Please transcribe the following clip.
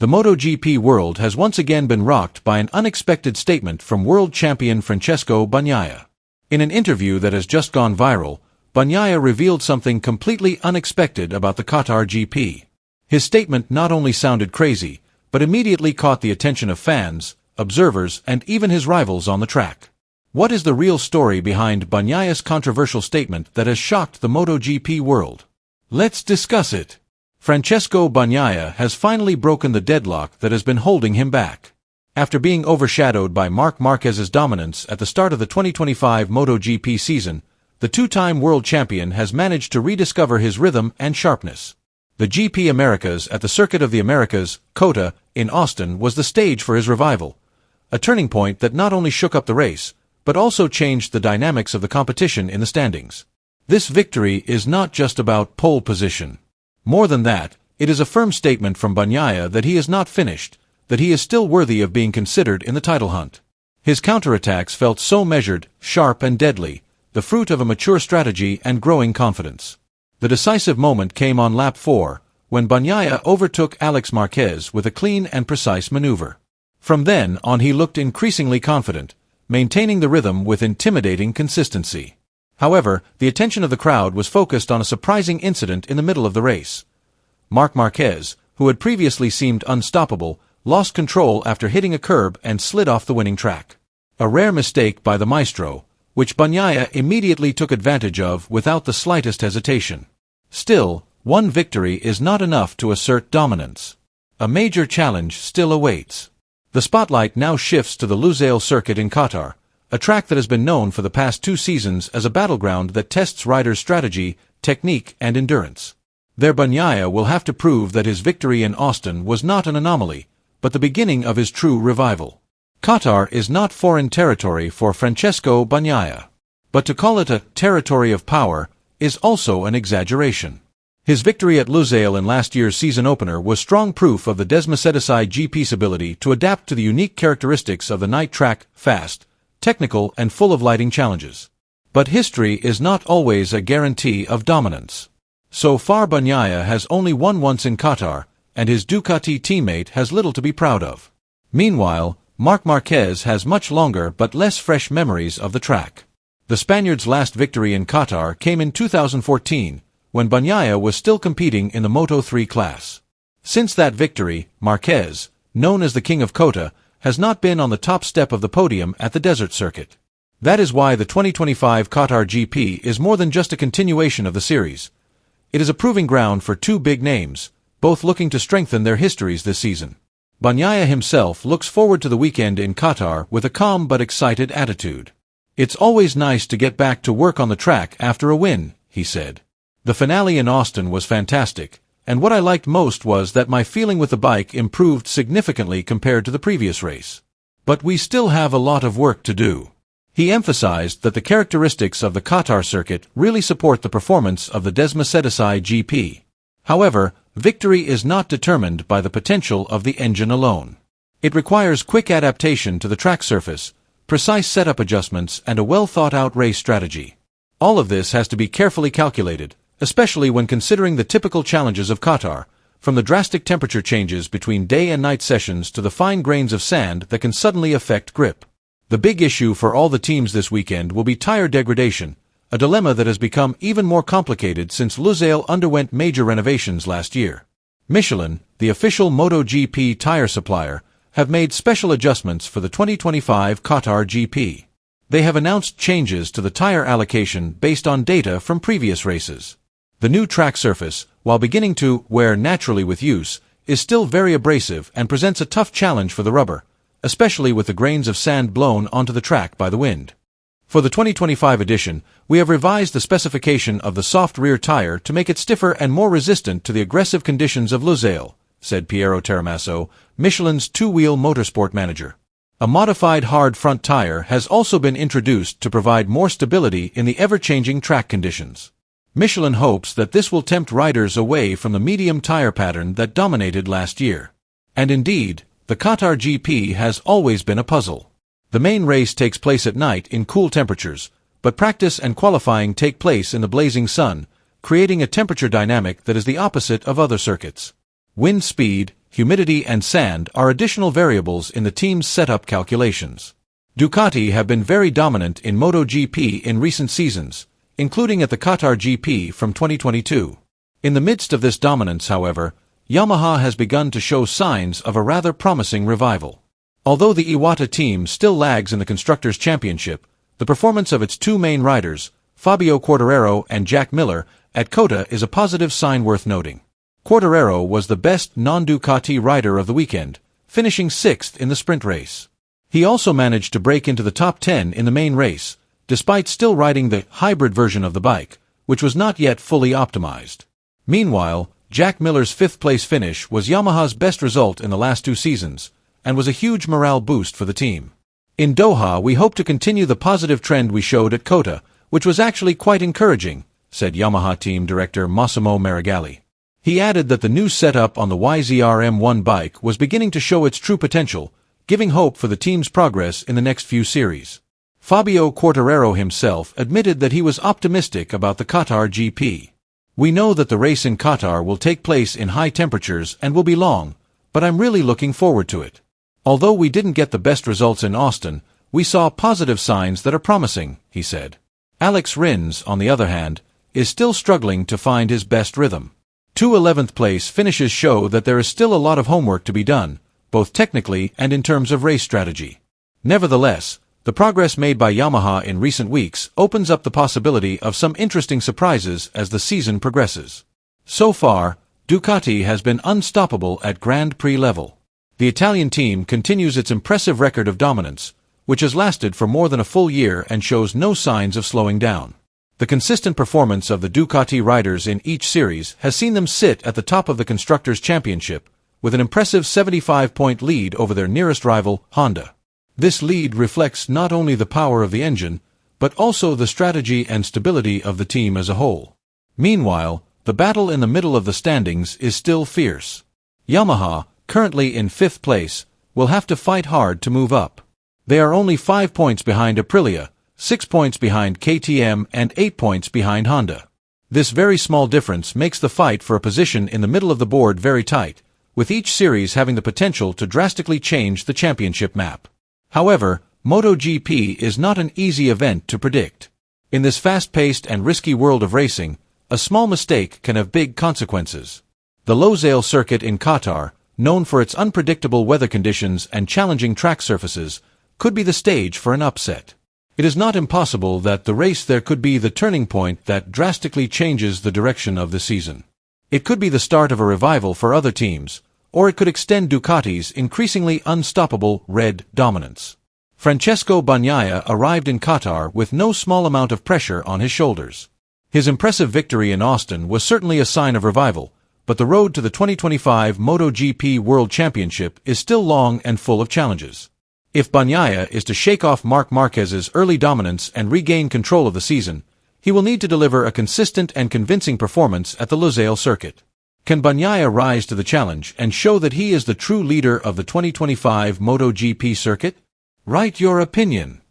The MotoGP world has once again been rocked by an unexpected statement from world champion Francesco Bagnaia. In an interview that has just gone viral, Bagnaia revealed something completely unexpected about the Qatar GP. His statement not only sounded crazy, but immediately caught the attention of fans, observers, and even his rivals on the track. What is the real story behind Bagnaia's controversial statement that has shocked the MotoGP world? Let's discuss it. Francesco Bagnaia has finally broken the deadlock that has been holding him back. After being overshadowed by Marc Marquez's dominance at the start of the 2025 MotoGP season, the two-time world champion has managed to rediscover his rhythm and sharpness. The GP Americas at the Circuit of the Americas, Qatar, in Austin was the stage for his revival, a turning point that not only shook up the race, but also changed the dynamics of the competition in the standings. This victory is not just about pole position. More than that, it is a firm statement from Bagnaia that he is not finished, that he is still worthy of being considered in the title hunt. His counterattacks felt so measured, sharp and deadly, the fruit of a mature strategy and growing confidence. The decisive moment came on lap 4, when Bagnaia overtook Alex Marquez with a clean and precise maneuver. From then on he looked increasingly confident, maintaining the rhythm with intimidating consistency. However, the attention of the crowd was focused on a surprising incident in the middle of the race. Marc Marquez, who had previously seemed unstoppable, lost control after hitting a curb and slid off the winning track. A rare mistake by the maestro, which Bagnaia immediately took advantage of without the slightest hesitation. Still, one victory is not enough to assert dominance. A major challenge still awaits. The spotlight now shifts to the Lusail circuit in Qatar, a track that has been known for the past 2 seasons as a battleground that tests riders' strategy, technique, and endurance. There Bagnaia will have to prove that his victory in Austin was not an anomaly, but the beginning of his true revival. Qatar is not foreign territory for Francesco Bagnaia. But to call it a territory of power is also an exaggeration. His victory at Lusail in last year's season opener was strong proof of the Desmocedicai GP's ability to adapt to the unique characteristics of the night track, fast, technical and full of lighting challenges. But history is not always a guarantee of dominance. So far Bagnaia has only won once in Qatar, and his Ducati teammate has little to be proud of. Meanwhile, Marc Marquez has much longer but less fresh memories of the track. The Spaniard's last victory in Qatar came in 2014, when Bagnaia was still competing in the Moto3 class. Since that victory, Marquez, known as the King of Qatar, has not been on the top step of the podium at the desert circuit. That is why the 2025 Qatar GP is more than just a continuation of the series. It is a proving ground for 2 big names, both looking to strengthen their histories this season. Bagnaia himself looks forward to the weekend in Qatar with a calm but excited attitude. "It's always nice to get back to work on the track after a win," he said. "The finale in Austin was fantastic, and what I liked most was that my feeling with the bike improved significantly compared to the previous race. But we still have a lot of work to do." He emphasized that the characteristics of the Qatar circuit really support the performance of the Desmocedicai GP. However, victory is not determined by the potential of the engine alone. It requires quick adaptation to the track surface, precise setup adjustments, and a well-thought-out race strategy. All of this has to be carefully calculated, especially when considering the typical challenges of Qatar, from the drastic temperature changes between day and night sessions to the fine grains of sand that can suddenly affect grip. The big issue for all the teams this weekend will be tire degradation, a dilemma that has become even more complicated since Lusail underwent major renovations last year. Michelin, the official MotoGP tire supplier, have made special adjustments for the 2025 Qatar GP. They have announced changes to the tire allocation based on data from previous races. The new track surface, while beginning to wear naturally with use, is still very abrasive and presents a tough challenge for the rubber, especially with the grains of sand blown onto the track by the wind. For the 2025 edition, we have revised the specification of the soft rear tire to make it stiffer and more resistant to the aggressive conditions of Lusail, said Piero Teramaso, Michelin's 2-wheel motorsport manager. A modified hard front tire has also been introduced to provide more stability in the ever-changing track conditions. Michelin hopes that this will tempt riders away from the medium tire pattern that dominated last year. And indeed, the Qatar GP has always been a puzzle. The main race takes place at night in cool temperatures, but practice and qualifying take place in the blazing sun, creating a temperature dynamic that is the opposite of other circuits. Wind speed, humidity and sand are additional variables in the team's setup calculations. Ducati have been very dominant in MotoGP in recent seasons, including at the Qatar GP from 2022. In the midst of this dominance, however, Yamaha has begun to show signs of a rather promising revival. Although the Iwata team still lags in the Constructors' Championship, the performance of its two main riders, Fabio Quartararo and Jack Miller, at COTA is a positive sign worth noting. Quartararo was the best non-Ducati rider of the weekend, finishing 6th in the sprint race. He also managed to break into the top 10 in the main race, despite still riding the hybrid version of the bike, which was not yet fully optimized. Meanwhile, Jack Miller's 5th-place finish was Yamaha's best result in the last 2 seasons, and was a huge morale boost for the team. In Doha, we hope to continue the positive trend we showed at COTA, which was actually quite encouraging, said Yamaha team director Massimo Marigali. He added that the new setup on the YZR-M1 bike was beginning to show its true potential, giving hope for the team's progress in the next few series. Fabio Quartararo himself admitted that he was optimistic about the Qatar GP. We know that the race in Qatar will take place in high temperatures and will be long, but I'm really looking forward to it. Although we didn't get the best results in Austin, we saw positive signs that are promising, he said. Alex Rins, on the other hand, is still struggling to find his best rhythm. 2 11th place finishes show that there is still a lot of homework to be done, both technically and in terms of race strategy. Nevertheless, the progress made by Yamaha in recent weeks opens up the possibility of some interesting surprises as the season progresses. So far, Ducati has been unstoppable at Grand Prix level. The Italian team continues its impressive record of dominance, which has lasted for more than a full year and shows no signs of slowing down. The consistent performance of the Ducati riders in each series has seen them sit at the top of the Constructors' Championship, with an impressive 75-point lead over their nearest rival, Honda. This lead reflects not only the power of the engine, but also the strategy and stability of the team as a whole. Meanwhile, the battle in the middle of the standings is still fierce. Yamaha, currently in 5th place, will have to fight hard to move up. They are only 5 points behind Aprilia, 6 points behind KTM and 8 points behind Honda. This very small difference makes the fight for a position in the middle of the board very tight, with each series having the potential to drastically change the championship map. However, MotoGP is not an easy event to predict. In this fast-paced and risky world of racing, a small mistake can have big consequences. The Losail circuit in Qatar, known for its unpredictable weather conditions and challenging track surfaces, could be the stage for an upset. It is not impossible that the race there could be the turning point that drastically changes the direction of the season. It could be the start of a revival for other teams, or it could extend Ducati's increasingly unstoppable red dominance. Francesco Bagnaia arrived in Qatar with no small amount of pressure on his shoulders. His impressive victory in Austin was certainly a sign of revival, but the road to the 2025 MotoGP World Championship is still long and full of challenges. If Bagnaia is to shake off Marc Marquez's early dominance and regain control of the season, he will need to deliver a consistent and convincing performance at the Losail circuit. Can Bagnaia rise to the challenge and show that he is the true leader of the 2025 MotoGP circuit? Write your opinion.